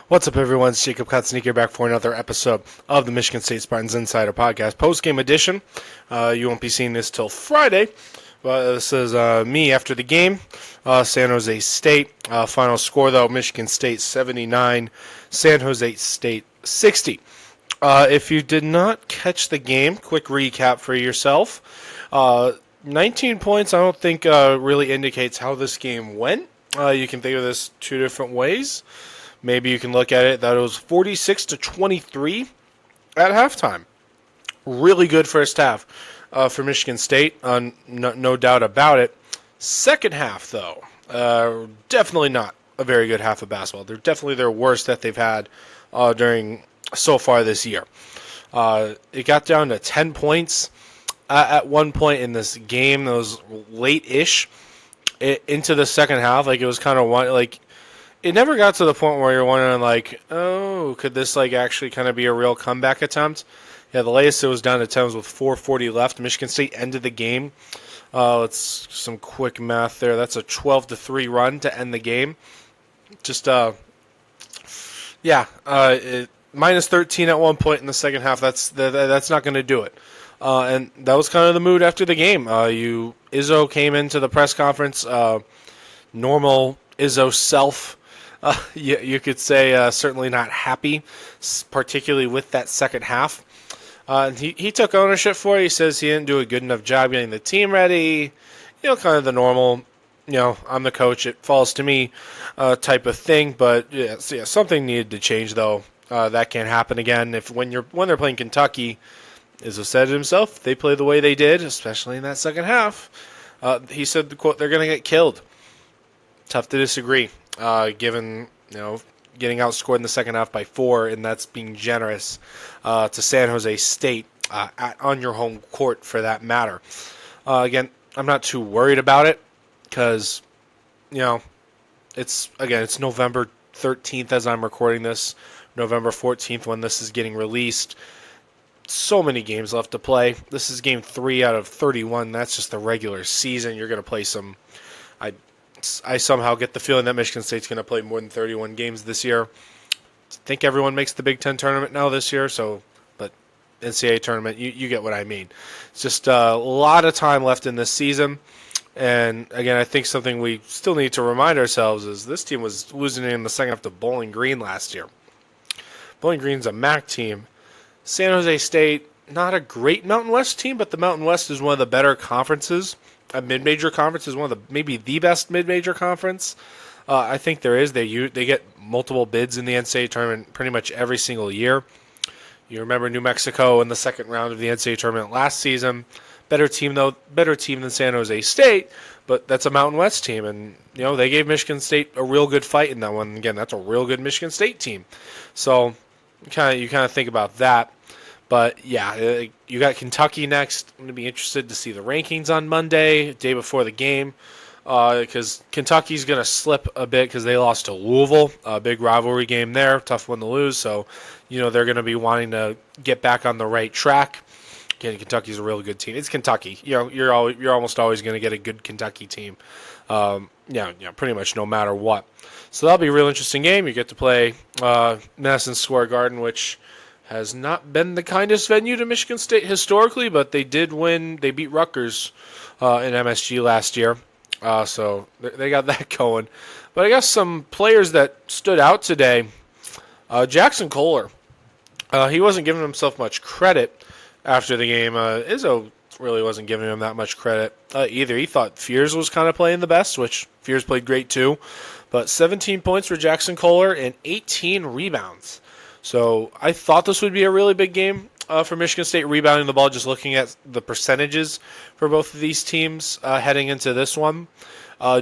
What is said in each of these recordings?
What's up, everyone? It's Jacob Kotsnick here back for another episode of the Michigan State Spartans Insider Podcast, post-game edition. You won't be seeing this till Friday, but this is me after the game. San Jose State. Final score, though, Michigan State 79, San Jose State 60. If you did not catch the game, quick recap for yourself. 19 points, I don't think really indicates how this game went. You can think of this two different ways. Maybe you can look at it that it was 46-23 at halftime. Really good first half for Michigan State, no doubt about it. Second half, though, definitely not a very good half of basketball. They're definitely their worst that they've had during so far this year. It got down to 10 points at one point in this game. That was late-ish into the second half. Like, it was kind of one, like, it never got to the point where you're wondering, like, oh, could this, like, actually kind of be a real comeback attempt? Yeah, the latest it was down to 10 with 4:40 left. Michigan State ended the game. Let's some quick math there. That's a 12-3 run to end the game. Just, minus 13 at one point in the second half. That's not going to do it. And that was kind of the mood after the game. Izzo came into the press conference, normal Izzo self. You could say certainly not happy, particularly with that second half. He took ownership for it. He says he didn't do a good enough job getting the team ready. Kind of the normal, I'm the coach, it falls to me type of thing. But something needed to change, though. That can't happen again. When they're playing Kentucky, Izzo said it himself, they play the way they did, especially in that second half. He said, the quote, they're going to get killed. Tough to disagree. Given, getting outscored in the second half by 4, and that's being generous to San Jose State on your home court for that matter. Again, I'm not too worried about it because, it's November 13th as I'm recording this, November 14th when this is getting released. So many games left to play. This is game 3 out of 31. That's just the regular season. You're going to play some... I somehow get the feeling that Michigan State's going to play more than 31 games this year. I think everyone makes the Big Ten tournament now this year, but NCAA tournament, you get what I mean. It's just a lot of time left in this season. And, again, I think something we still need to remind ourselves is this team was losing in the second half to Bowling Green last year. Bowling Green's a MAC team. San Jose State, not a great Mountain West team, but the Mountain West is one of the better conferences. A mid-major conference is one of maybe the best mid-major conference. I think there is. They get multiple bids in the NCAA tournament pretty much every single year. You remember New Mexico in the second round of the NCAA tournament last season. Better team than San Jose State, but that's a Mountain West team, and they gave Michigan State a real good fight in that one. Again, that's a real good Michigan State team. So you kind of think about that. But, yeah, you got Kentucky next. I'm going to be interested to see the rankings on Monday, day before the game, because Kentucky's going to slip a bit because they lost to Louisville, a big rivalry game there, tough one to lose. So, they're going to be wanting to get back on the right track. Again, Kentucky's a really good team. It's Kentucky. You're almost always going to get a good Kentucky team, pretty much no matter what. So that'll be a real interesting game. You get to play Madison Square Garden, which has not been the kindest venue to Michigan State historically, but they did win. They beat Rutgers in MSG last year, so they got that going. But I guess some players that stood out today, Jackson Kohler, he wasn't giving himself much credit after the game. Izzo really wasn't giving him that much credit either. He thought Fears was kind of playing the best, which Fears played great too. But 17 points for Jackson Kohler and 18 rebounds. So I thought this would be a really big game for Michigan State rebounding the ball, just looking at the percentages for both of these teams heading into this one.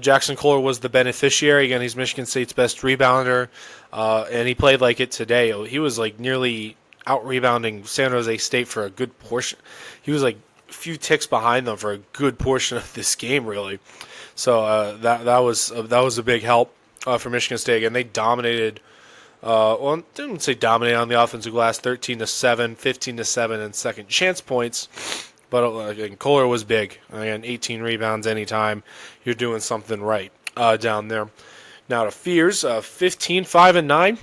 Jackson Kohler was the beneficiary. Again, he's Michigan State's best rebounder, and he played like it today. He was like nearly out-rebounding San Jose State for a good portion. He was like a few ticks behind them for a good portion of this game, really. So that was a big help for Michigan State. Again, they dominated. I didn't say dominate on the offensive glass, 13-7, 15-7, and second chance points. But again, Kohler was big. Again, 18 rebounds anytime. You're doing something right down there. Now to Fears, 15, 5, and 9.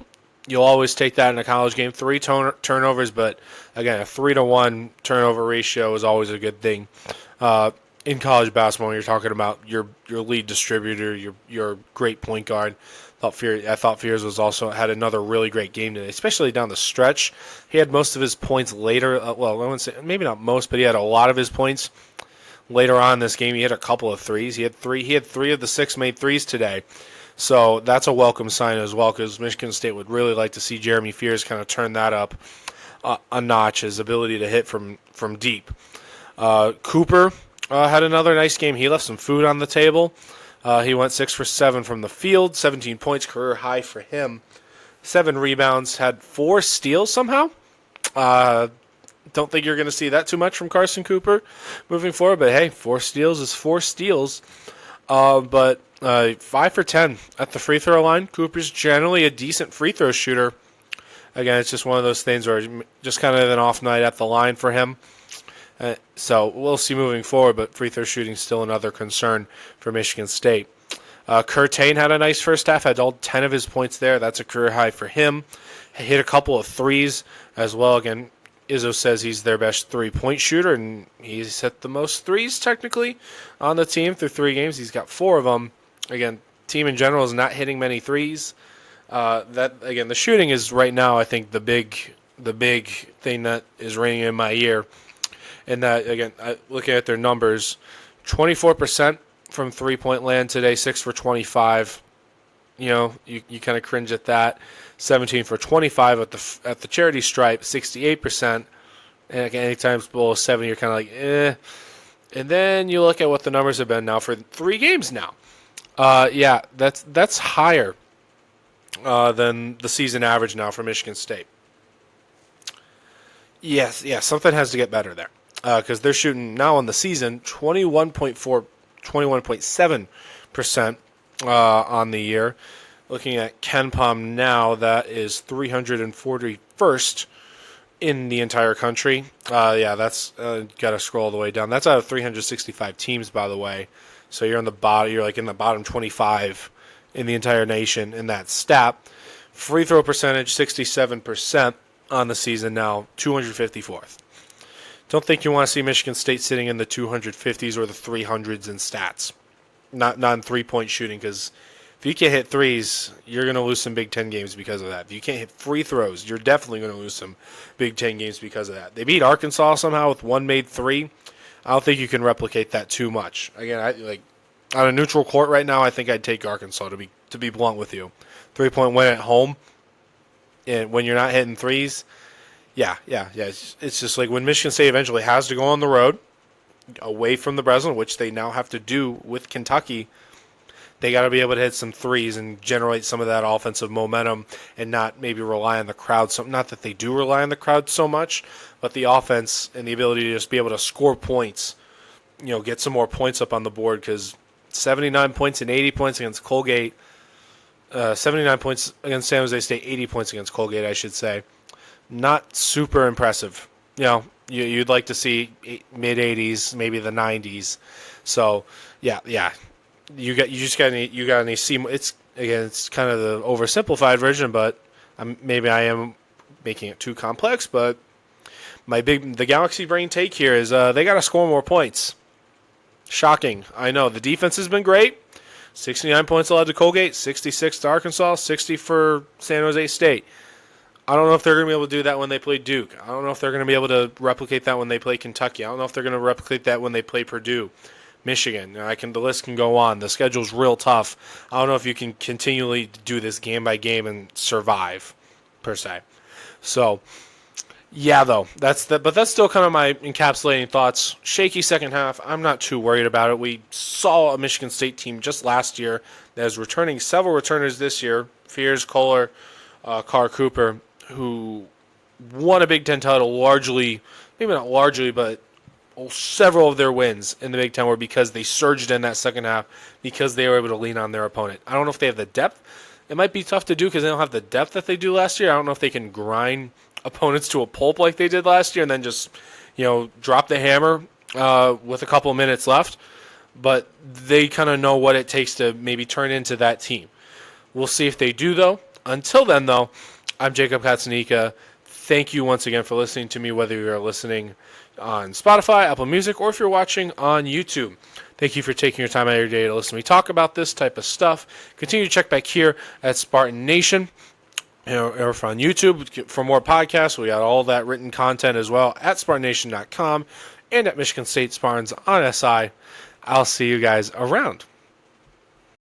You'll always take that in a college game. Three turnovers, but again, a 3-to-1 turnover ratio is always a good thing. In college basketball, when you're talking about your lead distributor, your great point guard. I thought Fears was also had another really great game today, especially down the stretch. He had most of his points later. Well, I wouldn't say maybe not most, but he had a lot of his points later on in this game. He had a couple of threes. He had three of the 6 made threes today. So that's a welcome sign as well, because Michigan State would really like to see Jeremy Fears kind of turn that up a notch, his ability to hit from deep. Cooper had another nice game. He left some food on the table. He went 6 for 7 from the field, 17 points, career high for him. 7 rebounds, had 4 steals somehow. Don't think you're going to see that too much from Carson Cooper moving forward, but hey, 4 steals is 4 steals. But 5 for 10 at the free throw line. Cooper's generally a decent free throw shooter. Again, it's just one of those things where just kind of an off night at the line for him. So we'll see moving forward, but free throw shooting is still another concern for Michigan State. Curtain had a nice first half, had all 10 of his points there. That's a career high for him. He hit a couple of threes as well. Again, Izzo says he's their best three-point shooter, and he's hit the most threes technically on the team through 3 games. He's got 4 of them. Again, team in general is not hitting many threes. The shooting is right now, I think, the big thing that is ringing in my ear. And that, again, looking at their numbers, 24% from three-point land today, 6 for 25. You know, you kind of cringe at that. 17 for 25 at the charity stripe, 68%. And again, anytime it's below 70, you're kind of like, eh. And then you look at what the numbers have been now for 3 games now. That's higher than the season average now for Michigan State. Yes, something has to get better there. Because they're shooting now on the season 21.7% on the year. Looking at KenPom now, that is 341st in the entire country. That's got to scroll all the way down. That's out of 365 teams, by the way. So you're on the bottom. You're like in the bottom 25 in the entire nation in that stat. Free throw percentage 67% on the season now, 254th. Don't think you want to see Michigan State sitting in the 250s or the 300s in stats. Not in three-point shooting, because if you can't hit threes, you're going to lose some Big Ten games because of that. If you can't hit free throws, you're definitely going to lose some Big Ten games because of that. They beat Arkansas somehow with 1 made 3. I don't think you can replicate that too much. Again, on a neutral court right now, I think I'd take Arkansas, to be blunt with you. 3-point win at home, and when you're not hitting threes, yeah. It's just like when Michigan State eventually has to go on the road, away from the Breslin, which they now have to do with Kentucky, they got to be able to hit some threes and generate some of that offensive momentum and not maybe rely on the crowd. So, not that they do rely on the crowd so much, but the offense and the ability to just be able to score points, get some more points up on the board, because 79 points and 80 points against Colgate, 79 points against San Jose State, 80 points against Colgate, I should say. Not super impressive. You'd like to see mid-80s, maybe the 90s. So, yeah. You got to see. It's kind of the oversimplified version, but maybe I am making it too complex. But the Galaxy brain take here is they got to score more points. Shocking, I know. The defense has been great. 69 points allowed to Colgate, 66 to Arkansas, 60 for San Jose State. I don't know if they're going to be able to do that when they play Duke. I don't know if they're going to be able to replicate that when they play Kentucky. I don't know if they're going to replicate that when they play Purdue, Michigan. The list can go on. The schedule's real tough. I don't know if you can continually do this game by game and survive, per se. So, yeah, though, but that's still kind of my encapsulating thoughts. Shaky second half. I'm not too worried about it. We saw a Michigan State team just last year that is returning several returners this year. Fears, Kohler, Carr Cooper, who won a Big Ten title largely, maybe not largely, but several of their wins in the Big Ten were because they surged in that second half, because they were able to lean on their opponent. I don't know if they have the depth. It might be tough to do because they don't have the depth that they do last year. I don't know if they can grind opponents to a pulp like they did last year and then just, drop the hammer with a couple of minutes left. But they kind of know what it takes to maybe turn into that team. We'll see if they do, though. Until then, though, I'm Jacob Katsunika. Thank you once again for listening to me, whether you're listening on Spotify, Apple Music, or if you're watching on YouTube. Thank you for taking your time out of your day to listen to me talk about this type of stuff. Continue to check back here at Spartan Nation. Or if on YouTube for more podcasts. We got all that written content as well at SpartanNation.com and at Michigan State Spartans on SI. I'll see you guys around.